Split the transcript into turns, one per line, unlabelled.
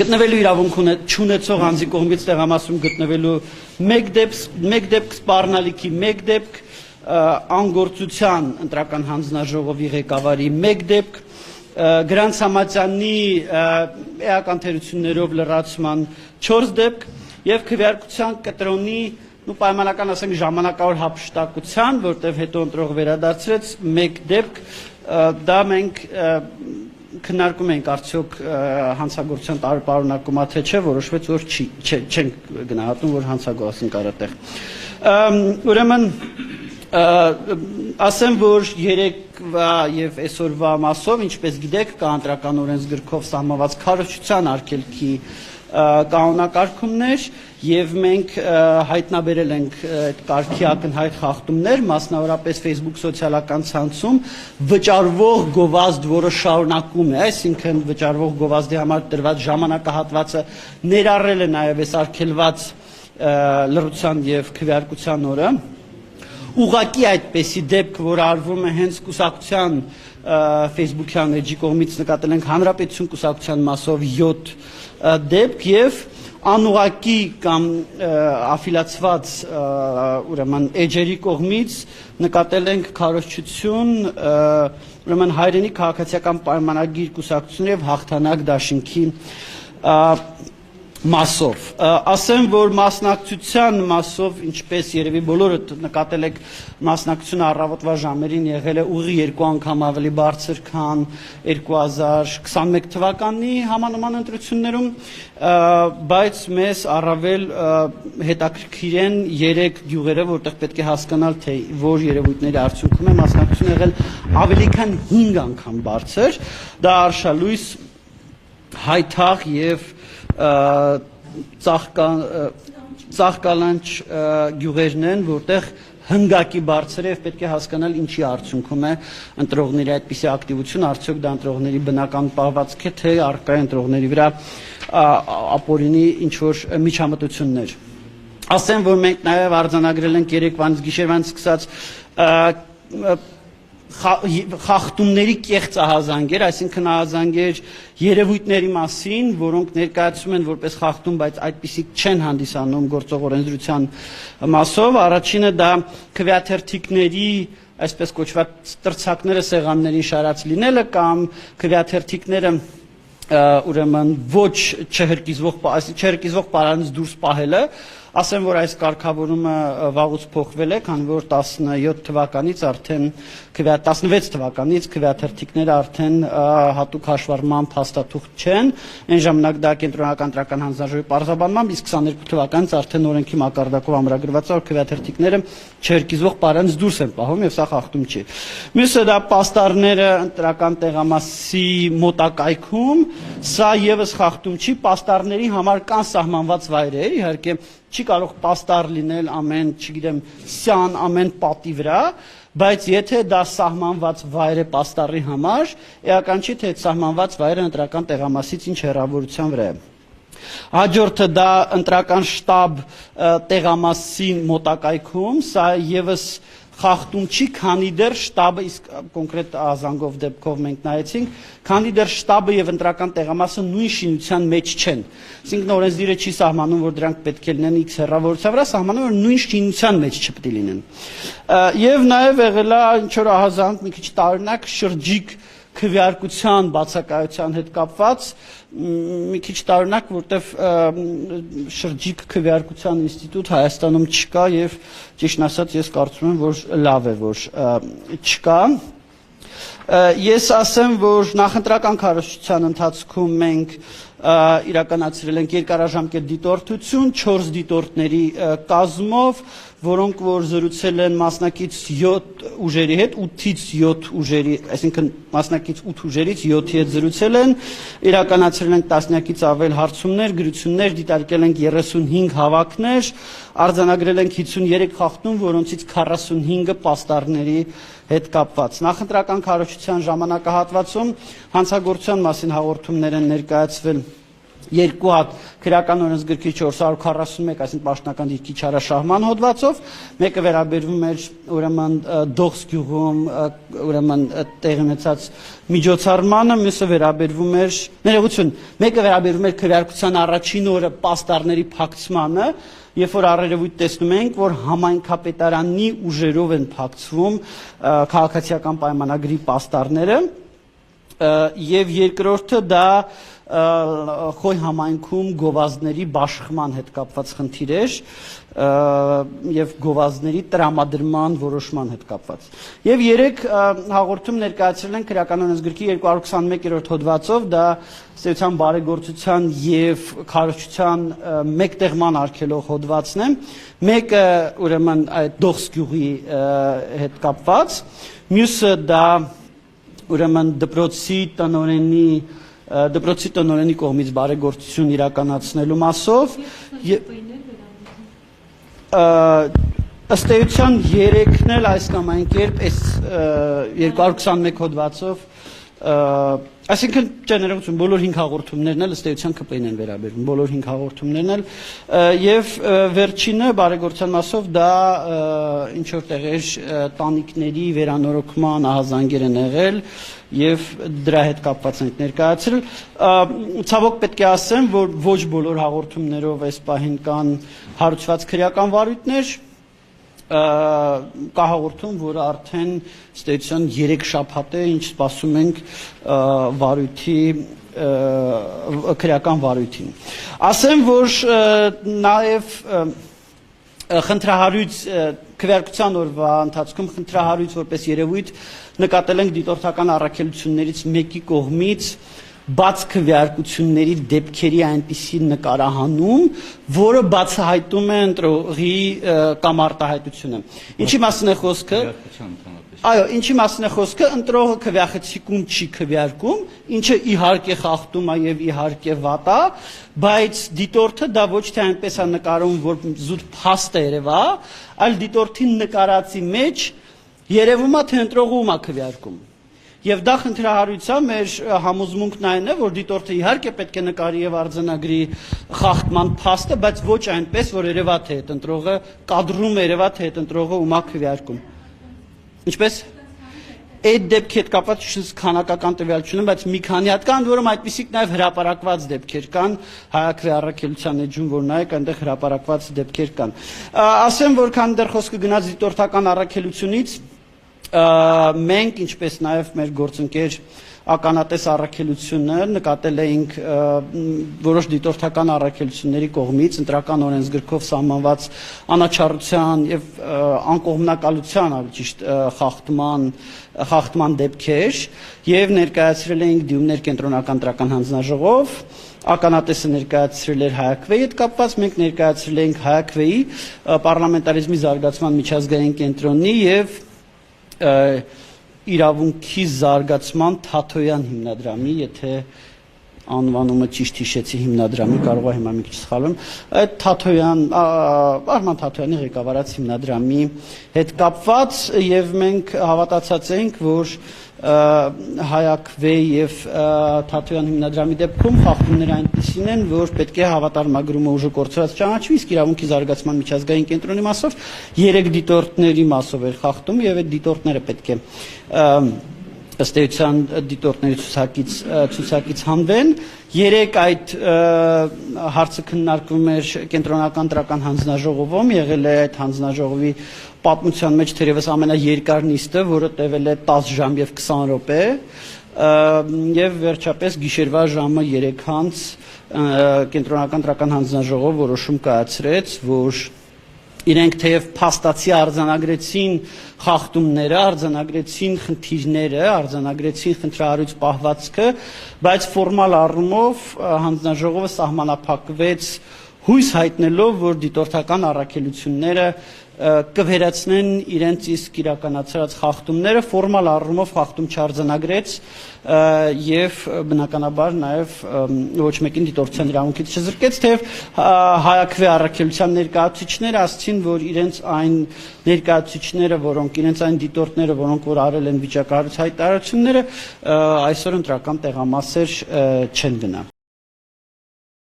գտնվելու իրավունք չունեցող անձի կողմից տեղամասում գտնվելու մեկ դեպք սպառնալիքի, մեկ դեպք անգործության ընտրական հանձնաժողովի ղեկավարի, մեկ դեպք Գրանց Համատյանի էական թերություններով լրացման 4 դեպք եւ քվեարկության կտրոնի պայմանական ասենք ժամանակավոր հափշտակության, որտեղ հետո ընտրող վերադարձրեց մեկ դեպք, դա մենք քննարկում ենք արդյոք հանցագործության տարբերակումա թե չէ, որոշվեց որ չենք գնահատում, որ հանցագործություն կար այդտեղ։ Ուրեմն ասեմ, որ երեկվա եւ այսօրվա մասով, ինչպես գիտեք, կա ընտրական օրենսգրքով սահմանված քարոզչության արգելքի կանոնակարգումներ եւ մենք հայտնաբերել ենք այդ կարգի ակնհայտ խախտումներ, մասնավորապես Facebook սոցիալական ցանցում վճարվող գովազդ, որը շարունակում է, այսինքն վճարվող գովազդի համար տրված ժամանակահատվածը ներառել է նաեւ այս արգելված լրության եւ քվեարկության օրը։ Ուղղակի այդպեսի դեպք, որ արվում է հենց կուսակցության Facebook-յան էջի կողմից նկատել ենք Հանրապետություն կուսակցության մասով 7 դեպք եւ անուղակի կամ աֆիլացված ուրեմն էջերի կողմից նկատել ենք քարոզչություն ուրեմն հայրենի քաղաքացիական պայմանագիր կուսակցություն եւ հաղթանակ դաշինքի մասով ասեմ, որ մասնակցության մասով, ինչպես երևի բոլորը նկատել եք, մասնակցությունը առավոտվա ժամերին եղել է ուղի 2 անգամ ավելի բարձր, քան 2021 թվականի համանման ընտրություններում, բայց մեզ առավել հետաքրքիր են 3 գյուղերը, որտեղ պետք է հասկանալ, թե որ երևույթների արդյունքում է մասնակցությունը եղել ավելի քան 5 անգամ բարձր, դա Արշալույս, Հայթաղ եւ ծաղկալանչ գյուղերն են, որտեղ հնգակի բարձր է եւ պետք է հասկանալ ինչի արդյունքում է ընտրողների այդպիսի ակտիվություն, արդյոք դա ընտրողների բնական պահվածք է, թե առկա է ընտրողների վրա ապօրինի ինչ որ միջամտություններ։ Ասեմ, որ մենք նաեւ արձանագրել ենք երեկվանից գիշերվանից սկսած խախտումների կեղծ ահազանգեր, այսինքն ահազանգեր երևույթների մասին, որոնք ներկայացում են որպես խախտում, բայց այդպիսիք չեն հանդիսանում գործող օրենսդրության մասով։ Առաջինը դա քվեաթերթիկների այսպես կոչված տրցակները սեղաններին շարած լինելը կամ քվեաթերթիկները ուրեմն ոչ չհրկիզվող պարանից դուրս պահելը, ասեմ, որ այս կարգավորումը վաղուց փոխվել է, քանի որ 17 թվականից արդեն 16 թվականից քվեաթերթիկները արդեն հատուկ հաշվառման փաստաթուղթ չեն, այն ժամանակ դա կենտրոնական ընտրական հանձնաժողովի պարզաբանմամբ, իսկ 22 թվականից արդեն օրենքի մակարդակով ամրագրված է, որ քվեաթերթիկները չհրկիզվող պարանից դուրս են պահում եւ սա խախտում չի։ Մյուսը դա պաստառները ընտրական տեղամասի մոտակայքում, սա եւս խախտում չի, պաստառների համար կան սահմանված վայրեր, իհարկե չի կարող պաստառ լինել ամեն, չգիտեմ, սյան ամեն պատի վրա, բայց եթե դա սահմանված վայր է պաստառի համար, էական չի, թե այդ սահմանված վայրը ընտրական տեղամասից ինչ հեռավորության վրա է։ Հաջորդը դա ընտրական շտաբ տեղամասի մոտակայքում, սա եւս խախտում չի, քանի դեռ շտաբը, իսկ կոնկրետ ահազանգով դեպքով մենք նայեցինք, քանի դեռ շտաբը եւ ընտրական տեղամասը նույն շինության մեջ չեն։ Այսինքն օրենսդիրը չի սահմանում, որ դրանք պետք է լինեն X հեռավորության վրա, սահմանում որ նույն շինության մեջ չպետք է լինեն։ Եվ նաեւ եղել է ինչ որ ահազանգ մի քիչ տարօրինակ շրջիկ քվեարկության բացակայության հետ կապված, մի քիչ տարօրինակ, որտեվ շրջիկ քվեարկության ինստիտուտ Հայաստանում չկա եւ ճիշտն ասած ես կարծում եմ, որ լավ է, որ չկա։ Ես ասեմ, որ նախընտրական քարոզչության ընթացքում մենք իրականացրել ենք երկարաժամկետ դիտորդություն 4 դիտորդների կազմով, որոնք որ զրուցել են մասնակից 7 ուժերի հետ, 8-ից 7 ուժերի, այսինքն մասնակից 8 ուժերից 7-ի հետ զրուցել են, իրականացրել ենք տասնյակից ավել հարցումներ, գրություններ, դիտարկել ենք 35 հավաքներ, արձանագրել ենք 53 խախտում, որոնցից 45-ը պաստառների հետ կապված։ Նախընտրական քարոզչության ժամանակահատվածում հանցագործության մասին հաղորդումներ են ներկայացվել երկու հատ քրեական օրենսգրքի 441, այսինքն պաշտոնական դիրքի չարաշահման հոդվածով, մեկը վերաբերվում էր ուրեմն Դողս գյուղում ուրեմն տեղի ունեցած միջոցառմանը, մյուսը վերաբերվում էր ներողություն, մեկը վերաբերվում էր քվեարկության առաջին օրը պաստառների փակցմանը, երբ որ առերևույթ տեսնում ենք, որ համայնքապետարանի ուժերով են փակցվում քաղաքացիական պայմանագրի պաստառները, եւ երկրորդը դա Խոյ համայնքում գովազդների բաշխման հետ կապված խնդիր էր եւ գովազդների տրամադրման որոշման հետ կապված։ Եվ երեք հաղորդում ներկայացրել են քրեական օրենսգրքի 221-րդ հոդվածով, դա ստեյցիան բարեգործության եւ քարոզչության մեկտեղման արգելող հոդվածն է։ Մեկը ուրեմն այդ Դողս գյուղի հետ կապված, մյուսը դա ուրեմն դպրոցի տնօրենի կողմից բարեգործություն իրականացնելու մասով ըստ էության երեքն էլ այս կամ այն կերպ այս 221 հոդվածով այսինքն ներողություն բոլոր 5 հաղորդումներն էլ ըստ էության ԿՊ-ին են վերաբերվում բոլոր 5 հաղորդումներն էլ եւ վերջինը բարեգործության մասով դա ինչ որ տեղեր տանիքների վերանորոգման ահազանգեր են եղել եւ դրա հետ կապված ենք ներկայացրել ցավոք պետք է ասեմ որ ոչ բոլոր հաղորդումներով այս պահին կան հարուցված քրեական վարույթներ կա հաղորդում, որը արդեն ստեյցիան 3 շաբաթ է, ինչ սպասում ենք վարույթի քրեական վարույթին։ Ասեմ, որ նաև խնդրահարույց քվեարկության օրվա ընթացքում խնդրահարույց որպես երևույթ նկատել ենք դիտորդական առաքելություններից մեկի կողմից բաց քվեարկությունների դեպքերի այնպիսի նկարահանում, որը բացահայտում է ընտրողի կամ արտահայտությունը։ Ինչի մասին է խոսքը։ Այո, ինչի մասին է խոսքը, ընտրողը քվեախցիկում չի քվեարկում, ինչը իհարկե խախտում է եւ իհարկե վատ է, բայց դիտորդը դա ոչ թե այնպես է նկարում, որ զուտ փաստ է երևա, այլ դիտորդին նկարածի մեջ երևում է թե ընտրողը ում է քվեարկում։ Եվ դա խնդրահարույցա մեր համոզմունքն այն է, որ դիտորդը իհարկե պետք է նկարի եւ արձանագրի խախտման փաստը, բայց ոչ այնպես, որ երևա թե այդ ընտրողը կադրում երևա թե այդ ընտրողը ում է քվեարկում։ Ինչպես այդ դեպքի հետ կապված քանակական տվյալ չունեմ, բայց մի քանի հատ կան, որում այդպիսիք նաեւ հրապարակված դեպքեր կան, հայաքվե առաքելության էջում, որ նայեք, այնտեղ հրապարակված դեպքեր կան։ Ասեմ, որ քան դեռ խոսքը գնաց դիտորդական առաքելությունից մենք ինչպես նաև մեր գործընկեր ականատես առաքելությունը նկատել էինք որոշ դիտորդական առաքելությունների կողմից ընտրական օրենսգրքով սահմանված անաչառության եւ անկողմնակալության ճիշտ խախտման դեպքեր եւ ներկայացրել էինք դիմումներ կենտրոնական ընտրական հանձնաժողով ականատեսը ներկայացրել էր հայաքվեի հետ կապված մենք ներկայացրել էինք հայաքվեի պարլամենտարիզմի զարգացման միջազգային կենտրոնի եւ իրավունքի զարգացման Թաթոյան հիմնադրամի, եթե անվանումը ճիշտ հիշեցի հիմնադրամի, կարող է հիմա մի քիչ սխալվեմ, այդ Թաթոյան, Արման Թաթոյանի ղեկավարած հիմնադրամի հետ կապված եւ մենք հավատացած ենք, որ հայաքվեի եւ Թաթոյան հիմնադրամի դեպքում խախտումները այնպիսին են, որ պետք է հավատարմագրումը ուժը կորցրած ճանաչվի, իսկ իրավունքի զարգացման միջազգային կենտրոնի մասով 3 դիտորդների մասով էր խախտում եւ այդ դիտորդները պետք է ըստ էության դիտորդների ցուցակից հանվեն 3 այդ հարցը քննարկվում էր կենտրոնական ընտրական հանձնաժողովում եղել է այդ հանձնաժողովի պատմության մեջ թերևս ամենաերկար նիստը, որը տևել է 10 ժամ եւ 20 րոպե եւ վերջապես գիշերվա ժամը 3-ից կենտրոնական ընտրական հանձնաժողով որոշում կայացրեց, որ իրենք թեև փաստացի արձանագրեցին խախտումները, արձանագրեցին խնդիրները, արձանագրեցին խնդրահարույց պահվածքը, բայց ֆորմալ առումով հանձնաժողովը սահմանափակվեց հույս հայտնելով, որ դիտորդական առաքելությունները կվերացնեն իրենց իսկ իրականացրած խախտումները, ֆորմալ առումով խախտում չարձանագրեց եւ բնականաբար նաեւ ոչ մեկին դիտորդության իրավունքից չզրկեց, թեև հայաքվե առաքելության ներկայացուցիչները ասացին, որ իրենց այն ներկայացուցիչները, որոնք իրենց այն դիտորդները, որոնք որ արել են վիճակահարույց հայտարարությունները, այսօր ընտրական տեղամասեր չեն գնա։